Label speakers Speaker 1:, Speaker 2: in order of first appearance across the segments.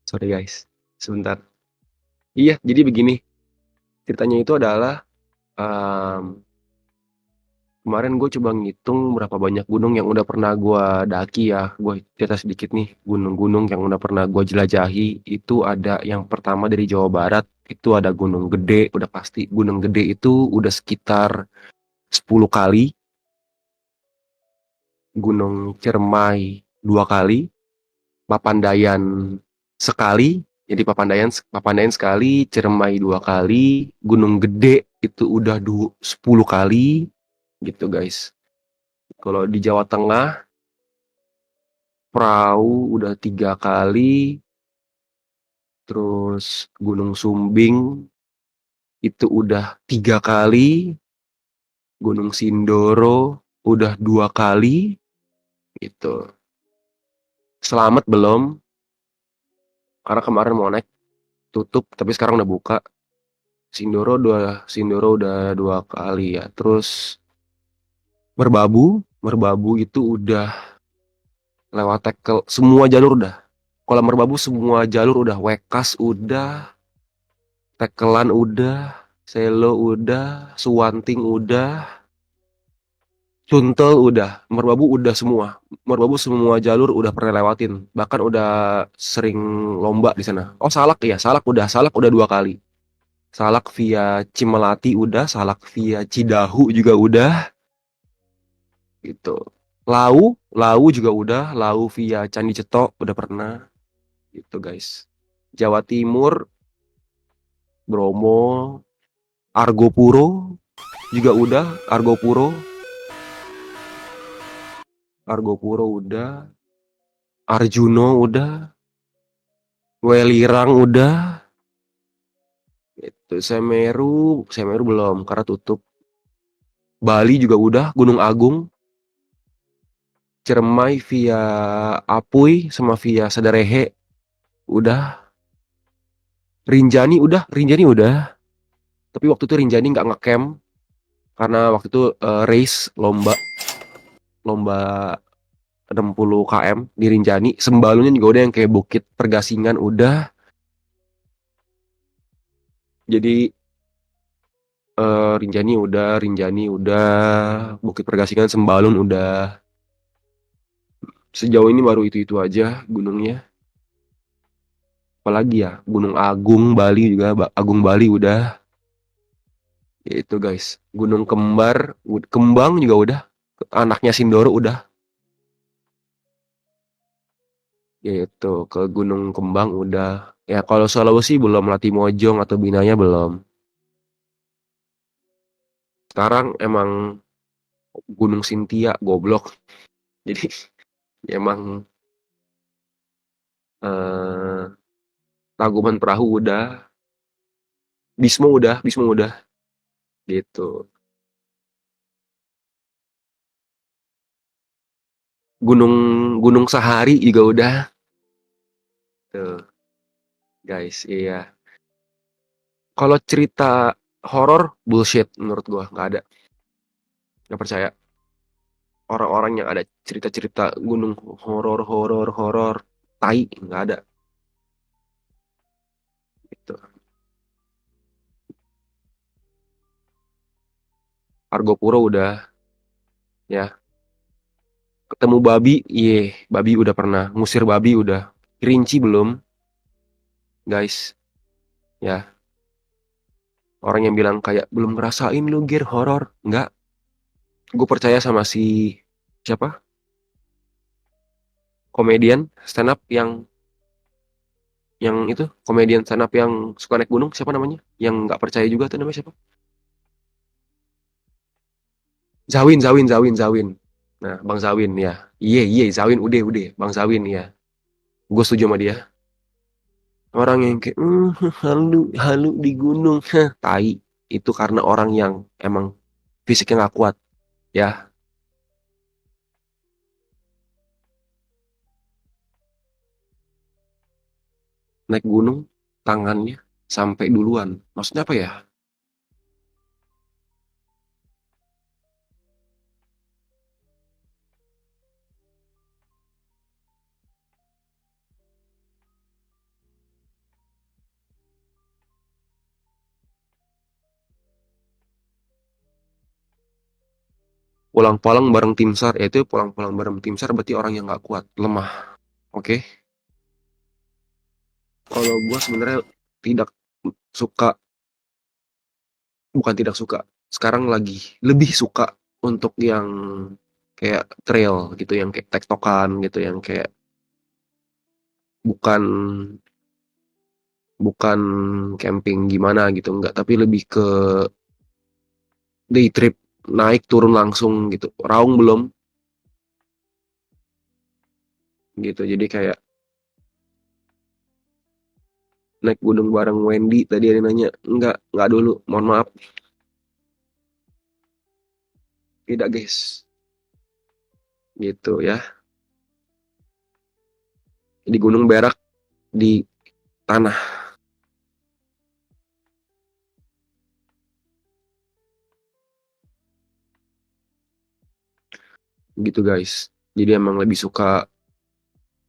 Speaker 1: Sorry guys, sebentar. Iya, jadi begini, ceritanya itu adalah, mmm, kemarin gue coba ngitung berapa banyak gunung yang udah pernah gue daki ya. Gue cerita sedikit nih, gunung-gunung yang udah pernah gue jelajahi, itu ada yang pertama dari Jawa Barat, itu ada Gunung Gede, udah pasti. Gunung Gede itu udah sekitar 10 kali, Gunung Ciremai 2 kali, Papandayan sekali, jadi Papandayan sekali, Ciremai 2 kali, Gunung Gede itu udah 10 kali gitu guys. Kalau di Jawa Tengah, Prau udah 3 kali, terus Gunung Sumbing itu udah 3 kali, Gunung Sindoro udah 2 kali gitu. Selamat belum, karena kemarin mau naik tutup tapi sekarang udah buka. Sindoro udah 2 kali ya. Terus Merbabu itu udah lewat tackle semua jalur udah. Kalau Merbabu semua jalur udah, Wekas udah, Tekelan udah, Selo udah, Suwanting udah, Suntel udah, Merbabu udah semua. Merbabu semua jalur udah pernah lewatin. Bahkan udah sering lomba di sana. Oh, Salak ya, Salak udah 2 kali. Salak via Cimelati udah, Salak via Cidahu juga udah gitu. Lau juga udah, Lau via Candi Cetok udah pernah gitu guys. Jawa Timur, Bromo, Argopuro juga udah, Argopuro udah, Arjuno udah, Welirang udah, itu Semeru belum karena tutup. Bali juga udah, Gunung Agung, Ciremai via Apuy sama via Sadarehe udah, Rinjani udah. Tapi waktu itu Rinjani nggak ngecamp karena waktu itu race lomba lomba 60 km di Rinjani. Sembalunnya juga udah yang kayak Bukit Pergasingan udah. Jadi Rinjani udah, Bukit Pergasingan, Sembalun udah. Sejauh ini baru itu aja gunungnya. Apalagi ya, Gunung Agung Bali juga, Agung Bali udah. Ya itu guys, Gunung Kembang juga udah. Anaknya Sindoro udah. Yaitu ke Gunung Kembang udah. Ya kalau Sulawesi belum, Latimojong atau Binaya belum. Sekarang emang Gunung Sintia goblok. Jadi emang eh Taguman Perahu udah, Bismo udah gitu. Gunung Gunung Sahari juga udah. Tuh, guys, iya. Kalau cerita horor bullshit menurut gua, nggak ada. Nggak percaya. Orang-orang yang ada cerita-cerita gunung horor, tai nggak ada gitu. Argopuro udah ya. Ketemu babi, babi udah pernah. Ngusir babi udah. Kerinci belum, guys. Ya, orang yang bilang kayak belum ngerasain lu gear horor. Enggak, gue percaya sama si siapa? Komedian stand up yang itu, komedian stand up yang suka naik gunung, siapa namanya? Yang nggak percaya juga tuh namanya siapa? Zawin. Nah, Bang Zawin ya. Iya, Zawin udah, Bang Zawin ya. Gue setuju sama dia. Orang yang kayak halu halu di gunung, tai. Itu karena orang yang emang fisiknya nggak kuat ya. Naik gunung tangannya sampai duluan. Maksudnya apa ya? pulang-pulang bareng tim SAR, yaitu pulang-pulang bareng tim SAR berarti orang yang nggak kuat, lemah. Oke. Kalau gue sebenarnya tidak suka, bukan tidak suka, sekarang lagi lebih suka untuk yang kayak trail gitu, yang kayak tektokan gitu, yang kayak bukan bukan camping gimana gitu, enggak, tapi lebih ke day trip, naik turun langsung gitu. Raung belum gitu. Jadi kayak naik gunung bareng Wendy tadi ada nanya. Enggak dulu. Mohon maaf. Tidak, guys. Gitu ya. Di gunung berak di tanah gitu, guys. Jadi emang lebih suka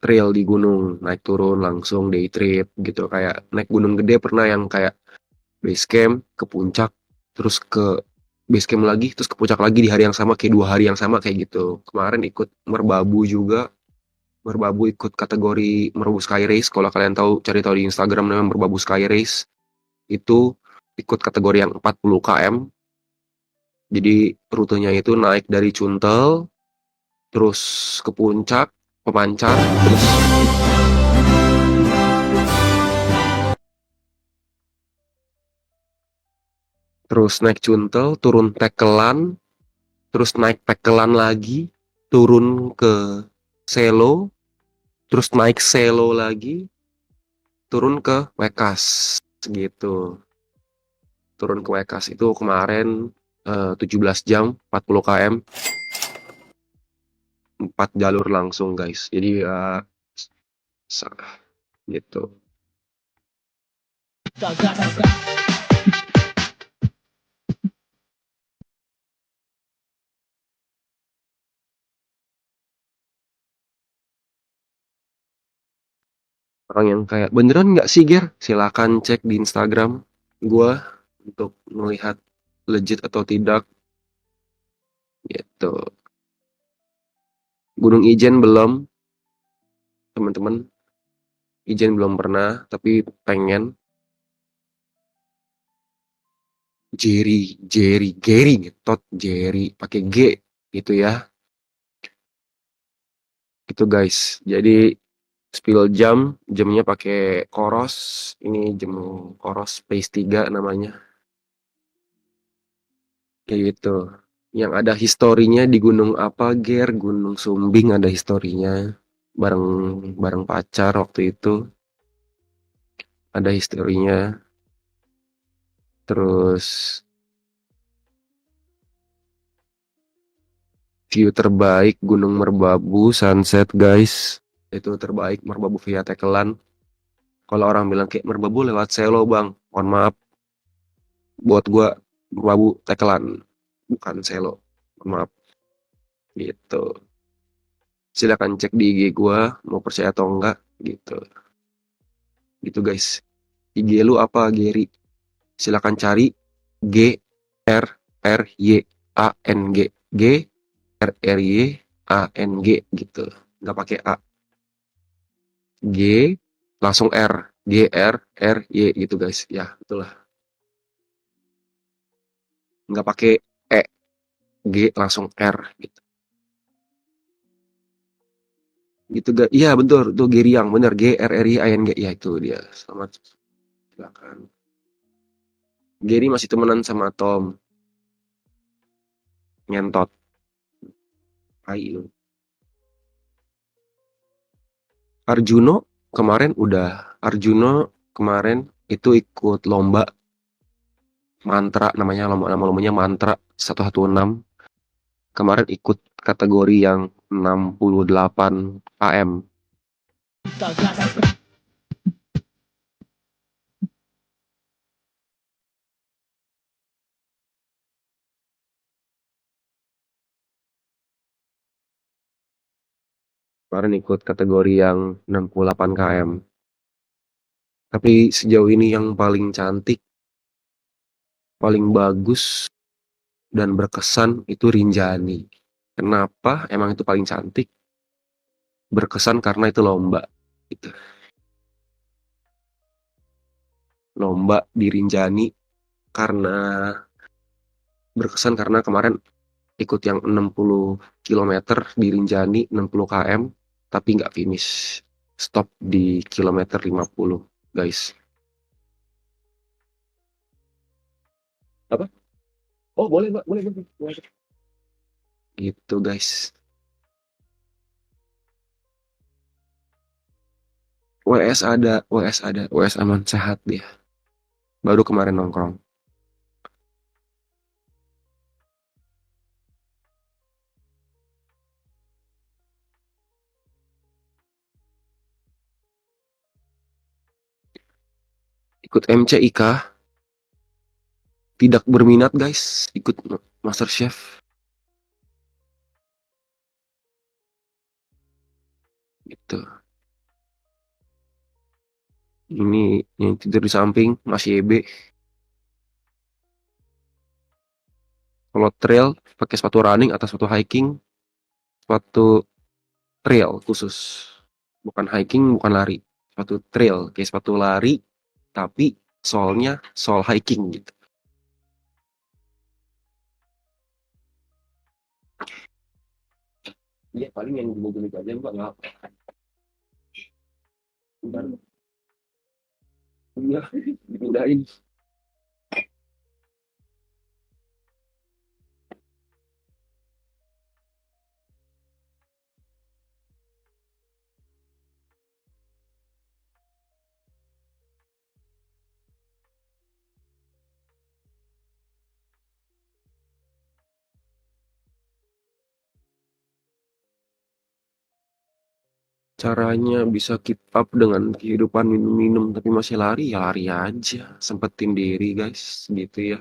Speaker 1: trail di gunung, naik turun langsung day trip gitu. Kayak naik gunung gede pernah yang kayak base camp ke puncak, terus ke base camp lagi, terus ke puncak lagi di hari yang sama, kayak 2 hari yang sama kayak gitu. Kemarin ikut Merbabu juga. Merbabu ikut kategori Merbabu Sky Race. Kalau kalian cari tahu di Instagram namanya Merbabu Sky Race. Itu ikut kategori yang 40 km. Jadi rutenya itu naik dari Cuntel, terus ke puncak, Pemancar, terus naik Cuntel, turun Tekelan, terus naik Tekelan lagi, turun ke Selo, terus naik Selo lagi, turun ke Wekas gitu. Turun ke Wekas itu kemarin 17 jam, 40 km, 4 jalur langsung, guys. Jadi gitu. Orang yang kayak beneran nggak sih, Ger? Silakan cek di Instagram gua untuk melihat legit atau tidak gitu. Gunung Ijen belum, teman-teman. Ijen belum pernah, tapi pengen. Jerry ngetot, Jerry pakai G gitu ya. Gitu, guys. Jadi spill jamnya pakai Koros. Ini jam Koros Pace 3 namanya. Kayak gitu. Yang ada historinya di gunung apa, Ger? Gunung Sumbing ada historinya. Bareng bareng pacar waktu itu. Ada historinya. Terus view terbaik Gunung Merbabu sunset, guys. Itu terbaik Merbabu via Tekelan. Kalau orang bilang kayak Merbabu lewat Selo, Bang. Mohon maaf, buat gua Merbabu Tekelan, bukan Selo. Mohon maaf. Gitu. Silakan cek di IG gua, mau percaya atau enggak gitu. Gitu, guys. IG lu apa, Gary? Silakan cari G R R Y A N G. G R R Y A N G gitu. Nggak pakai A. G langsung R. G R R Y gitu, guys. Ya, itulah. Nggak pakai E. G langsung R gitu. Gitu, guys. Iya, betul. Itu Geriang, bener. G R R Y A N G. Ya, itu dia. Selamat. Silakan. Gary masih temenan sama Tom. Ngentot. Hai lu. Arjuno kemarin itu ikut lomba mantra, namanya nama lombanya mantra 116. Kemarin ikut kategori yang 68 km. Kemarin ikut kategori yang 68 km. Tapi sejauh ini yang paling cantik, paling bagus dan berkesan itu Rinjani. Kenapa? Emang itu paling cantik. Berkesan karena itu lomba. Gitu. Lomba di Rinjani karena berkesan karena kemarin ikut yang 60 km di Rinjani, 60 km, tapi nggak finish. Stop di kilometer 50, guys. Apa? Oh, boleh, Mbak. Boleh, boleh. Boleh. Gitu, guys. WS ada, WS ada, WS aman sehat dia. Baru kemarin nongkrong. Ikut MCIK, tidak berminat, guys. Ikut MasterChef. Gitu. Ini yang tidur di samping, Mas YB. Kalau trail, pakai sepatu running atau sepatu hiking, sepatu trail khusus. Bukan hiking, bukan lari. Sepatu trail, kayak sepatu lari, tapi solnya sol hiking gitu. Iya, paling yang gini-gini aja, Mbak. Nggak apa. Bentar. Iya, dipindahin. Caranya bisa keep up dengan kehidupan minum-minum tapi masih lari, ya lari aja. Sempetin diri, guys. Gitu ya.